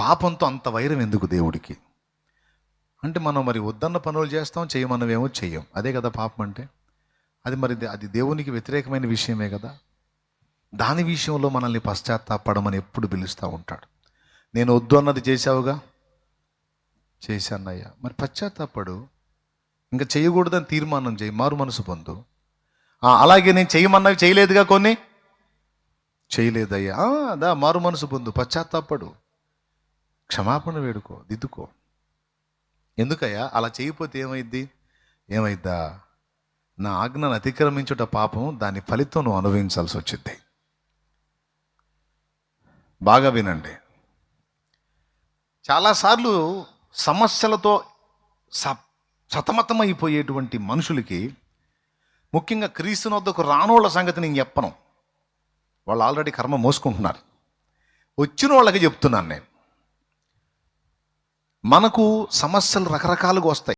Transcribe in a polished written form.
పాపంతో అంత వైరం ఎందుకు దేవుడికి? అంటే మనం మరి వద్దన్న పనులు చేస్తాం, చేయమన్నవేమో చెయ్యం. అదే కదా పాపం అంటే. అది దేవునికి వ్యతిరేకమైన విషయమే కదా. దాని విషయంలో మనల్ని పశ్చాత్తాపడమని ఎప్పుడు పిలుస్తూ ఉంటాడు. నేను వద్దు అన్నది చేశావుగా, చేశానయ్యా, మరి పశ్చాత్తాపడు. ఇంకా చేయకూడదని తీర్మానం చేయి, మారు మనసు పొందు. అలాగే నేను చేయమన్నవి చేయలేదుగా, కొన్ని చేయలేదయ్యా, అదా మారు మనసు పొందు, పశ్చాత్తాపడు, క్షమాపణ వేడుకో, దిద్దుకో. ఎందుకయ్యా అలా చేయకపోతే ఏమైద్దా? నా ఆజ్ఞను అతిక్రమించుట పాపం, దాని ఫలితం నువ్వు అనుభవించాల్సి వచ్చింది. బాగా వినండి. చాలాసార్లు సమస్యలతో సతమతమైపోయేటువంటి మనుషులకి, ముఖ్యంగా క్రీస్తుని వద్దకు రానోళ్ళ సంగతి నేను చెప్పను. వాళ్ళు ఆల్రెడీ కర్మ మోసుకుంటున్నారు. వచ్చిన వాళ్ళకి చెప్తున్నాను నేను. మనకు సమస్యలు రకరకాలుగా వస్తాయి.